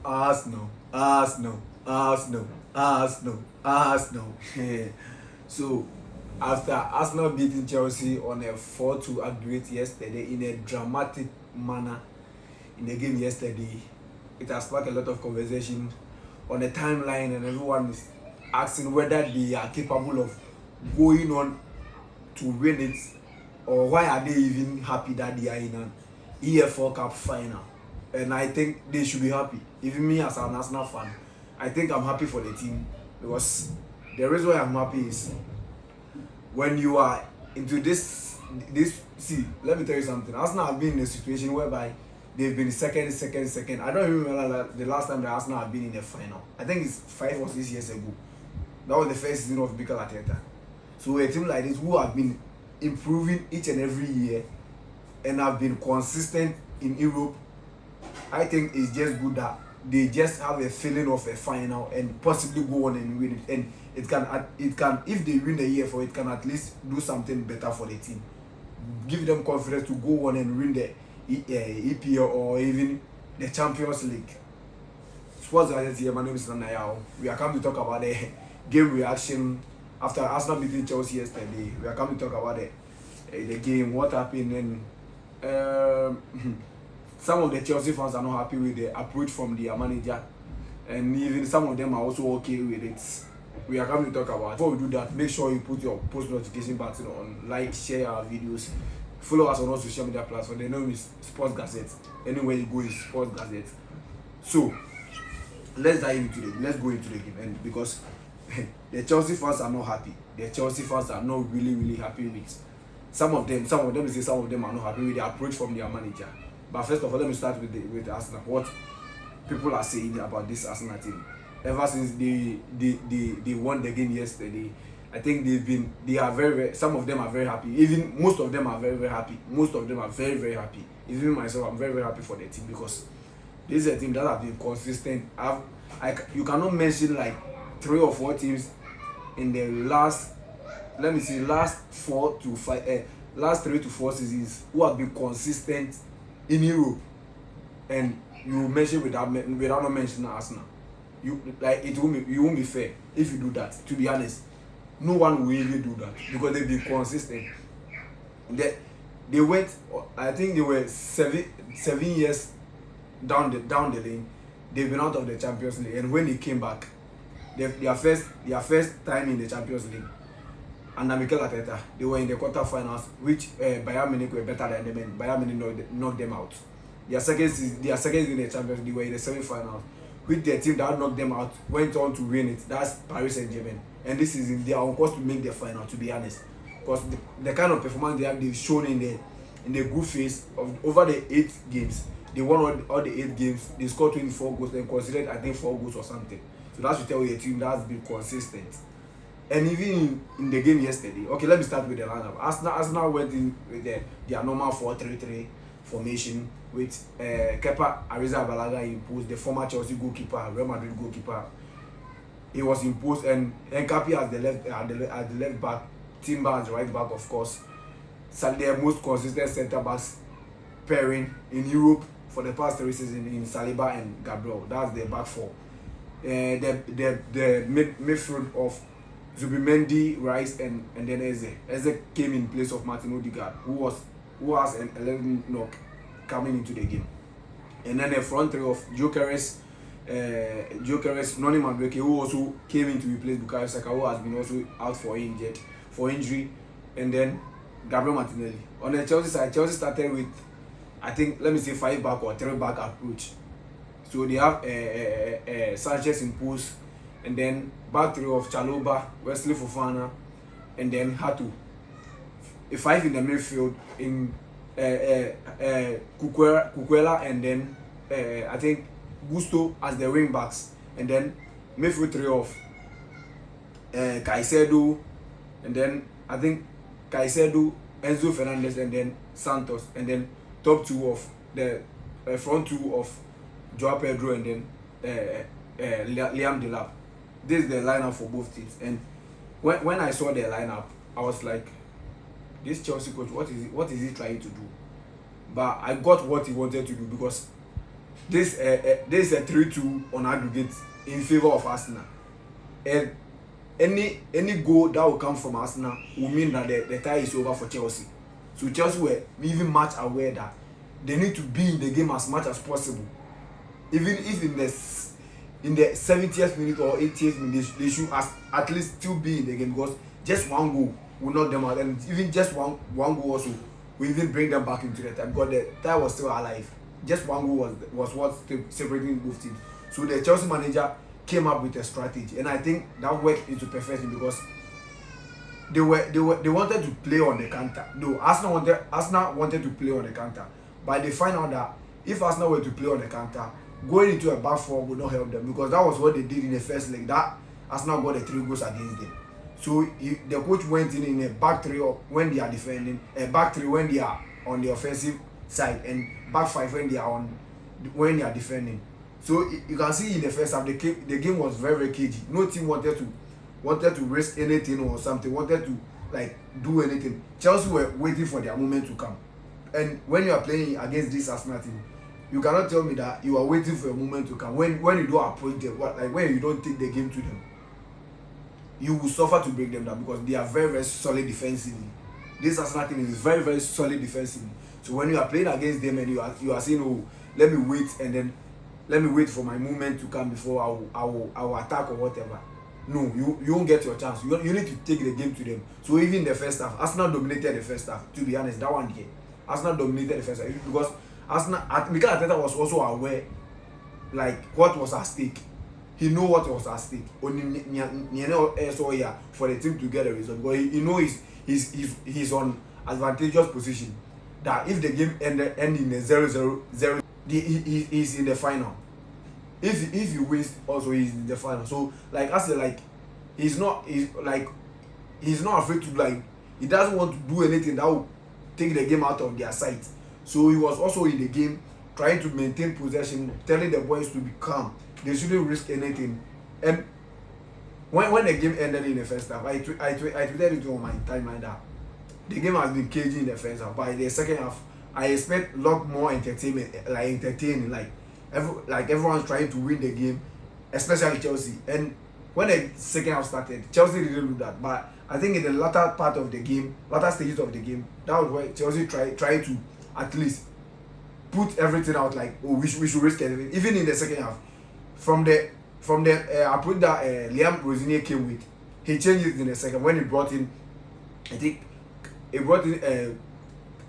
Arsenal, Arsenal, Arsenal, Arsenal, Arsenal. So, after Arsenal beating Chelsea on a 4-2 aggregate yesterday in a dramatic manner in the game yesterday, it has sparked a lot of conversation on the timeline, and everyone is asking whether they are capable of going on to win it, or why are they even happy that they are in an EFL Cup final. And I think they should be happy. Even me as an Arsenal fan, I think I'm happy for the team, because the reason why I'm happy is when you are into this. See, let me tell you something. Arsenal have been in a situation whereby they've been second. I don't even remember the last time the Arsenal have been in the final. I think it's 5 or 6 years ago. That was the first season of Mikel Arteta. So a team like this who have been improving each and every year and have been consistent in Europe, I think it's just good that they just have a feeling of a final and possibly go on and win it. And it can if they win the EFL, it can at least do something better for the team. Give them confidence to go on and win the EPL or even the Champions League. Sports Gazette here, my name is Nanayao. We are coming to talk about the game reaction after Arsenal beating Chelsea yesterday. We are coming to talk about the game, what happened, and some of the Chelsea fans are not happy with the approach from their manager, and even some of them are also okay with it. We are coming to talk about it. Before we do that, make sure you put your post notification button on, like, share our videos, follow us on all social media platforms. The name is Sports Gazette. Anywhere you go is Sports Gazette. So let's go into the game, and because the Chelsea fans are not happy. The Chelsea fans are not really happy with some of them are not happy with the approach from their manager. But first of all, let me start with Arsenal. What people are saying about this Arsenal team. Ever since they won the game yesterday, I think they are very, some of them are very happy. Even most of them are very happy. Most of them are very happy. Even myself, I'm very happy for the team, because this is a team that has been consistent. You cannot mention like 3 or 4 teams in the last 3 to 4 seasons who have been consistent in Europe, and you mention without not mentioning Arsenal. You won't be fair if you do that. To be honest, no one will really do that, because they've been consistent. They went, I think they were 7 years down the lane. They've been out of the Champions League, and when they came back, their first time in the Champions League under Mikel Arteta, they were in the quarterfinals, which Bayern Munich were better than them, and Bayern Munich knocked them out. Their second season in the Champions League, they were in the semi-finals, which the team that knocked them out went on to win it. That's Paris Saint-Germain, and this season they are on course to make the final. To be honest, because the kind of performance they've shown in the group phase of over the 8 games, they won all the 8 games. They scored 24 goals and considered, I think, 4 goals or something. So that should tell you a team that has been consistent. And even in the game yesterday, okay, let me start with the lineup. Arsenal went in with their normal 4-3-3 formation with Kepa Arrizabalaga imposed, the former Chelsea goalkeeper, Real Madrid goalkeeper. He was imposed, and Nkapi as the left back, Timber as the right back, of course. The most consistent centre backs pairing in Europe for the past 3 seasons in Saliba and Gabriel. That's the back 4. The midfield of Zubimendi, Rice, and then Eze. Eze came in place of Martin Odegaard, who has an 11 knock coming into the game. And then the front 3 of Gyökeres, Noni Madueke, who also came in to replace Bukayo Saka, who has been also out for injury, and then Gabriel Martinelli. On the Chelsea side, Chelsea started with, I think, let me say 5-back or 3-back approach. So they have Sanchez in post, and then back 3 of Chalobah, Wesley Fofana, and then Hatu. A 5 in the midfield in Cucurella, and then I think Gusto as the wing backs, and then midfield 3 of Caicedo, and then I think Caicedo, Enzo Fernandez, and then Santos, and then top 2 of the front 2 of Joao Pedro, and then Liam Delap. This is the lineup for both teams. And when I saw the lineup, I was like, this Chelsea coach, what is he trying to do? But I got what he wanted to do, because This is a 3-2 on aggregate in favor of Arsenal, and any goal that will come from Arsenal will mean that the tie is over for Chelsea. So Chelsea were even much aware that they need to be in the game as much as possible. Even if in the 70th minute or 80th minute they should at least still be in the game, because just one goal will knock them out, and even just one goal also will even bring them back into the tie, because the tie was still alive. Just one goal was what separating both teams. So the Chelsea manager came up with a strategy, and I think that worked into perfection, because they wanted to play on the counter. No, Arsenal wanted to play on the counter, but they find out that if Arsenal were to play on the counter, going into a back four would not help them, because that was what they did in the first leg. That Arsenal got the 3 goals against them. So the coach went in a back 3 when they are defending, a back 3 when they are on the offensive side, and back 5 when they are defending. So you can see in the first half the game was very, very cagey. No team wanted to risk anything or something, wanted to like do anything. Chelsea were waiting for their moment to come. And when you are playing against this Arsenal team, you cannot tell me that you are waiting for a moment to come. When you don't approach them, like when you don't take the game to them, you will suffer to break them down, because they are very, very solid defensively. This Arsenal team is very, very solid defensively. So when you are playing against them and you are saying, oh, let me wait for my moment to come before I will attack or whatever. No, you won't get your chance. You need to take the game to them. So even the first half, Arsenal dominated the first half. To be honest, that one here, Arsenal dominated the first half, because Mikel Arteta was also aware like what was at stake. He knew what was at stake. Only for the team to get a result, because he knows he's on advantageous position. That if the game end in a 0-0, he's in the final. If he wins, also he's in the final. So like I said, like he's not afraid to, like, he doesn't want to do anything that will take the game out of their sight. So he was also in the game trying to maintain possession, telling the boys to be calm. They shouldn't risk anything. And when the game ended in the first half, I tweeted it on my timeline that the game has been cagey in the first half. By the second half, I expect a lot more entertaining. Like everyone's trying to win the game, especially Chelsea. And when the second half started, Chelsea didn't do that. But I think in the latter stages of the game, that was where Chelsea tried to at least put everything out. Like, oh, we should risk everything. Even in the second half, from the approach that Liam Rosenier came with, he changed it in the second when he brought in, I think he brought in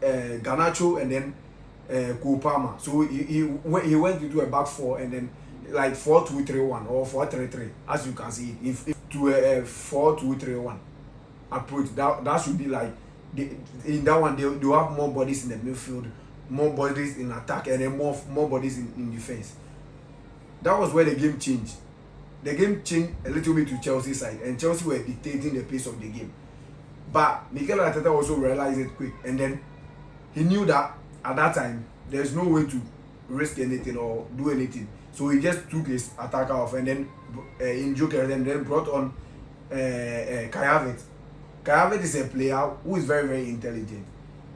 Garnacho and then Kupama. So he went into a back 4 and then like 4-2-3-1 or 4-3-3, as you can see, if to a 4-2-3-1 approach. That should be like in that one they'll have more bodies in the midfield, more bodies in attack, and then more bodies in defense. That was where the game changed. The game changed a little bit to Chelsea's side, and Chelsea were dictating the pace of the game. But Mikel Arteta also realized it quick, and then he knew that at that time there's no way to risk anything or do anything. So he just took his attacker off and then in Joker and then brought on Kai Havertz. Kai Havertz is a player who is very, very intelligent.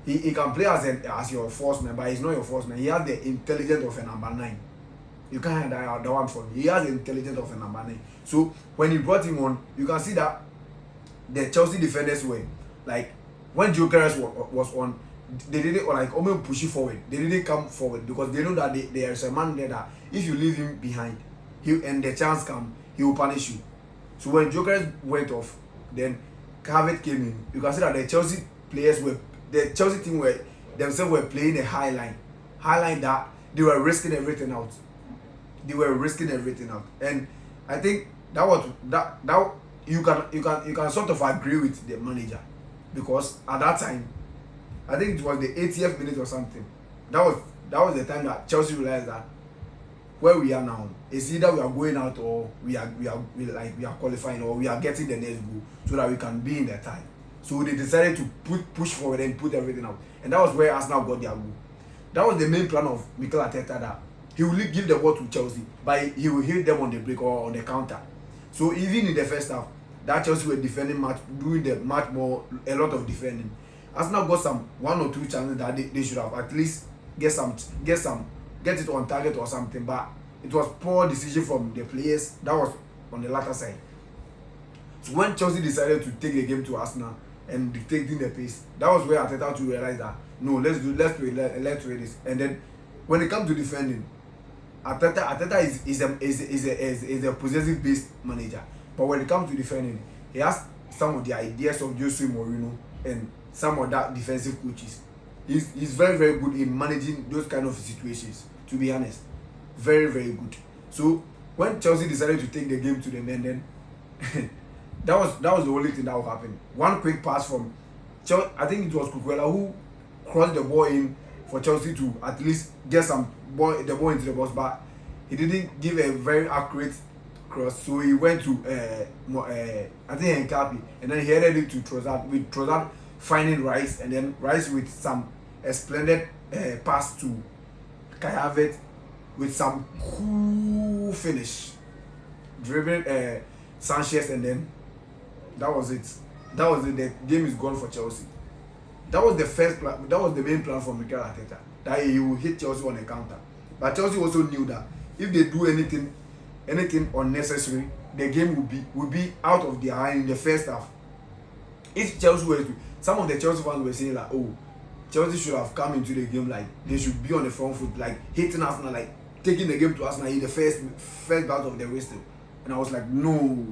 He can play as your false man, but he's not your false man. He has the intelligence of a number 9. You can't hand that one for me. He has the intelligence of a number 9. So when he brought him on, you can see that the Chelsea defenders were like, when Jokeres was on, they didn't like almost push it forward. They didn't come forward because they know that there's a man there that if you leave him behind, and the chance come, he will punish you. So when Jokeres went off, then Havertz came in. You can see that the Chelsea team themselves were playing a high line that they were risking everything out. And I think that you can sort of agree with the manager, because at that time, I think it was the 80th minute or something. That was the time that Chelsea realized that where we are now is either we are going out or we are qualifying, or we are getting the next goal so that we can be in the tie. So they decided to push forward and put everything out, and that was where Arsenal got their goal. That was the main plan of Mikel Arteta, that he will give the ball to Chelsea, but he will hit them on the break or on the counter. So even in the first half, that Chelsea were defending a lot of defending. Arsenal got some 1 or 2 chances that they should have at least get some get it on target or something, but it was poor decision from the players. That was on the latter side. So when Chelsea decided to take the game to Arsenal and dictating the pace, that was where Arteta to realize that no, let's play this. And then when it comes to defending, Arteta is a possessive based manager. But when it comes to defending, he has some of the ideas of Jose Mourinho and some of that defensive coaches. He's very, very good in managing those kind of situations, to be honest. Very, very good. So when Chelsea decided to take the game to them, and then that was the only thing that would happen. One quick pass from Chelsea, I think it was Cucurella who crossed the ball in for Chelsea to at least get the ball into the box, but he didn't give a very accurate cross. So he went to I think Nkapi, and then he headed it to Trossard, with Trossard finding Rice, and then Rice with some splendid pass to Kai Havertz with some cool finish, dribbling Sanchez, and then that was it. The game is gone for Chelsea. That was the first plan. That was the main plan for Mikel Arteta, that he will hit Chelsea on a counter. But Chelsea also knew that if they do anything unnecessary, the game will be out of their hand in the first half. If Chelsea were to, some of the Chelsea fans were saying like, oh, Chelsea should have come into the game like they should be on the front foot, like hitting Arsenal, like taking the game to Arsenal in the first bout of the whistle. And I was like, no,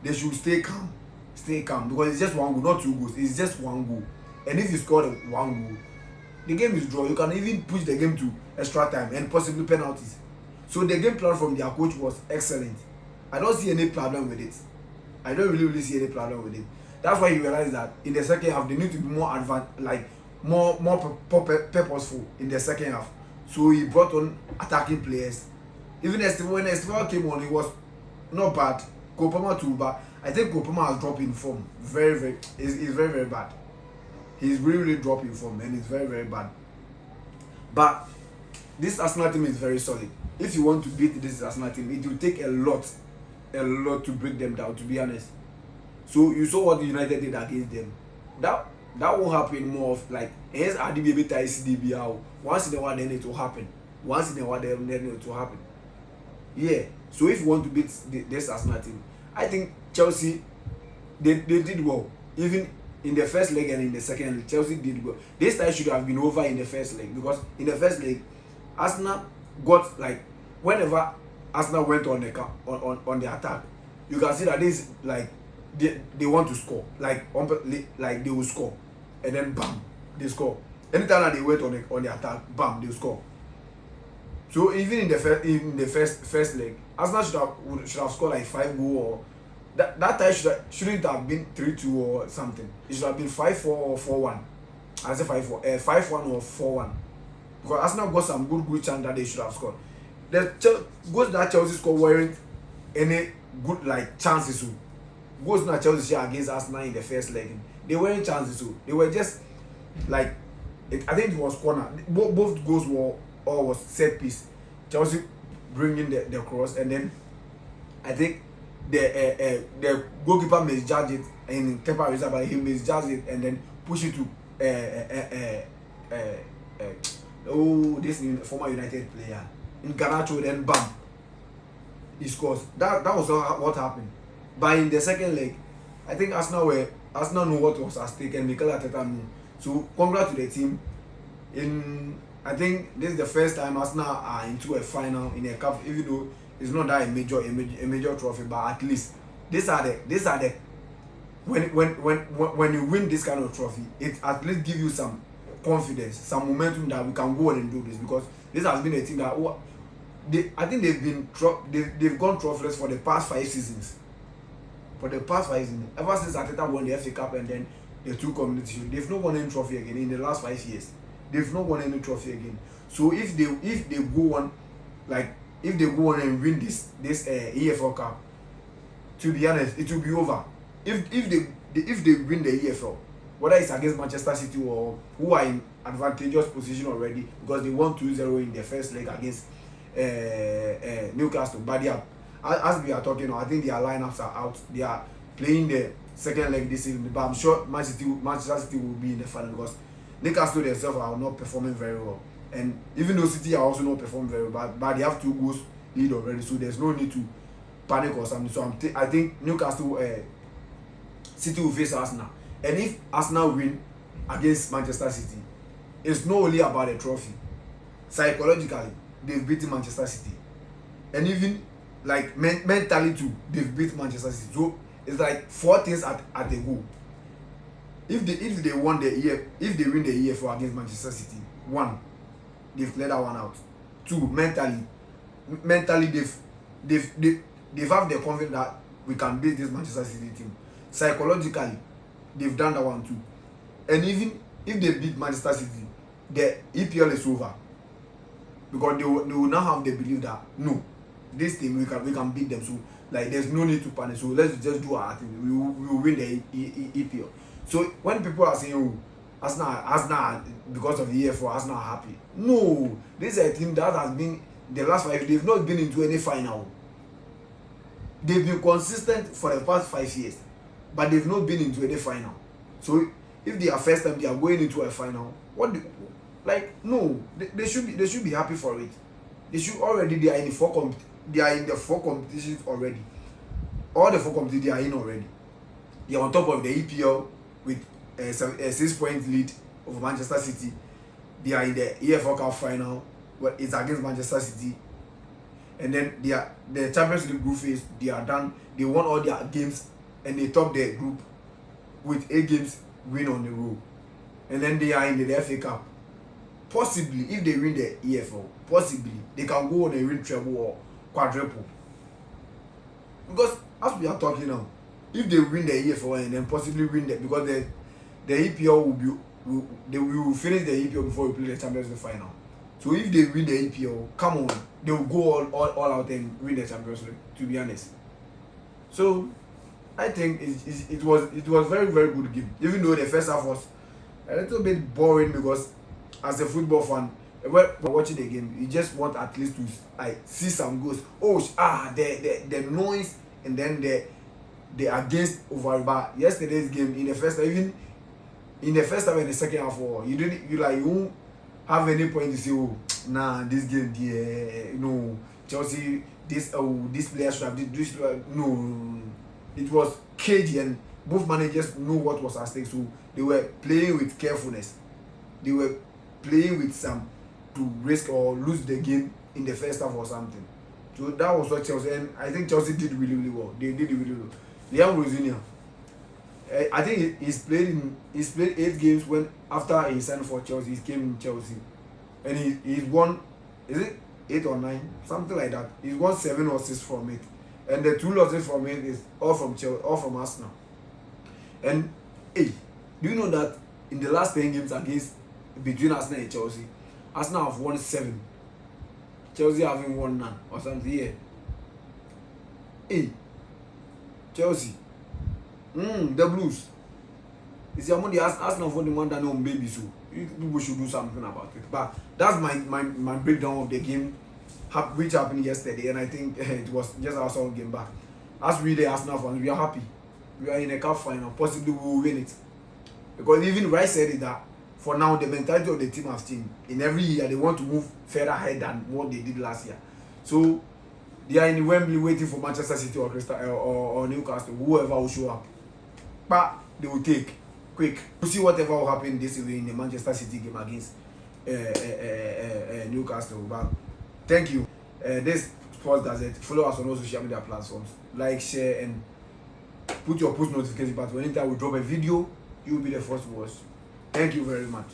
they should stay calm, because it's just one goal, not 2 goals. It's just 1 goal, and if you score 1 goal, the game is draw. You can even push the game to extra time and possibly penalties. So the game plan from their coach was excellent. I don't see any problem with it. I don't really see any problem with it. That's why you realize that in the second half they need to be more advanced, like more purposeful in the second half. So he brought on attacking players. Even when Esteban came on, he was not bad. Kopama too, but I think Kopama has dropped in form. He's very, very bad. He's really dropped in form, and it's very, very bad. But this Arsenal team is very solid. If you want to beat this Arsenal team, it will take a lot to break them down, to be honest. So you saw what United did against them. That won't happen more of like yes, RDB ICDB out. Once in a while then it will happen. Once in a while then it will happen. Yeah. So if you want to beat this Arsenal team, I think Chelsea they did well. Even in the first leg and in the second leg, Chelsea did well. This time should have been over in the first leg, because in the first leg, Arsenal got like whenever Arsenal went on the attack, you can see that this like they want to score, like they will score, and then bam, they score. Anytime that they went on the attack, bam, they score. So even in the first leg, Arsenal should have scored like 5 goals, or that time shouldn't have been 3-2 or something. It should have been 5-4 or 4-1. I say 5-4, 5-1 or 4-1. Because Arsenal got some good chance that they should have scored. The goals that Chelsea scored weren't any good like chances. Goals that Chelsea share against Arsenal in the first leg, they weren't chances. They were just like I think it was corner. Both goals was set piece. Chelsea bringing the cross, and then I think the goalkeeper misjudged it, and keeper reserve, but he misjudged it and then push it to this former United player in Garnacho, then bam, he scores. That was what happened. But in the second leg, I think Arsenal knew what was at stake, and Mikel Arteta knew. So congrats to the team. I think this is the first time Arsenal are into a final in a cup, even though it's not that a major trophy, but at least these are the when you win this kind of trophy, it at least give you some confidence, some momentum that we can go on and do this, because this has been a team that I think they've gone trophyless for the past 5 seasons. Ever since Arteta won the FA Cup and then the 2 Community Shield, they've not won any trophy again in the last 5 years. They've not won any trophy again. So if they go on and win this EFL Cup, to be honest, it will be over. If they win the EFL, whether it's against Manchester City or who are in advantageous position already because they won 2-0 in the first leg against Newcastle, but as we are talking now, I think their lineups are out. They are playing the second leg this season, but I'm sure Manchester City will be in the final because Newcastle themselves are not performing very well, And even though City are also not performing very bad, but they have 2 goals lead already, so there's no need to panic or something. So I think Newcastle, City will face Arsenal, and if Arsenal win against Manchester City, it's not only about the trophy. Psychologically, they've beaten Manchester City, and even like mentally too, they've beat Manchester City. So it's like 4 things at a go. If they win the EFL against Manchester City, 1, they've cleared that one out. 2, mentally they've have the confidence that we can beat this Manchester City team. Psychologically, they've done that one too. And even if they beat Manchester City, the EPL is over, because they will now have the belief that no, this team we can beat them. So like there's no need to panic. So let's just do our thing. We will win the EPL. So when people are saying, oh, Arsenal because of the EFL, Arsenal are happy. No, this is a team that has been the last 5 years, they've not been into any final. They've been consistent for the past 5 years, but they've not been into any final. So if they are first time they are going into a final, no, they should be happy for it. They are in the 4 competitions already. All the 4 competitions they are in already. They are on top of the EPL with a 6-point lead over Manchester City. They are in the EFL Cup final, but it's against Manchester City. And then the Champions League group phase, they are done. They won all their games and they top their group with 8 games win on the row. And then they are in the FA Cup. Possibly, if they win the EFL, possibly they can go on a win treble or quadruple. Because as we are talking now, if they win the EFL and then possibly win because the EPL they will finish the EPL before we play the Champions League final. So if they win the EPL, come on, they will go all out and win the Champions League, to be honest. So I think it was very, very good game. Even though the first half was a little bit boring, because as a football fan, when watching the game, you just want at least to see some goals. The noise, and then the against over. Yesterday's game, in the first half, even in the first half and the second half, you won't have any point to say, oh, nah, this game, no, Chelsea, this player should have did this. No, it was cagey, and both managers know what was at stake, so they were playing with carefulness. They were playing with some to risk or lose the game in the first half or something. So that was what Chelsea, and I think Chelsea did really, really well. They did really well. Liam Rosinia, I think he's played 8 games when after he signed for Chelsea. He came in Chelsea, and he's won, is it 8 or 9, something like that. He's won 7 or 6 from it, and the 2 losses from it is all from Chelsea, all from Arsenal. And do you know that in the last 10 games between Arsenal and Chelsea, Arsenal have won 7, Chelsea haven't won none or something. Chelsea, the Blues. It's your money. Arsenal for the man that know baby, so people should do something about it. But that's my breakdown of the game, which happened yesterday, and I think it was just our second game back. As we the Arsenal fans, we are happy. We are in a cup final. Possibly we will win it, because even Rice said it that for now the mentality of the team has changed. In every year they want to move further ahead than what they did last year. So they are in Wembley waiting for Manchester City or Newcastle, whoever will show up. But they will take quick. We'll see whatever will happen this evening in the Manchester City game against Newcastle. But thank you. This Sports Gazette. Follow us on all social media platforms. Like, share, and put your post notification button. Anytime we drop a video, you will be the first to watch. Thank you very much.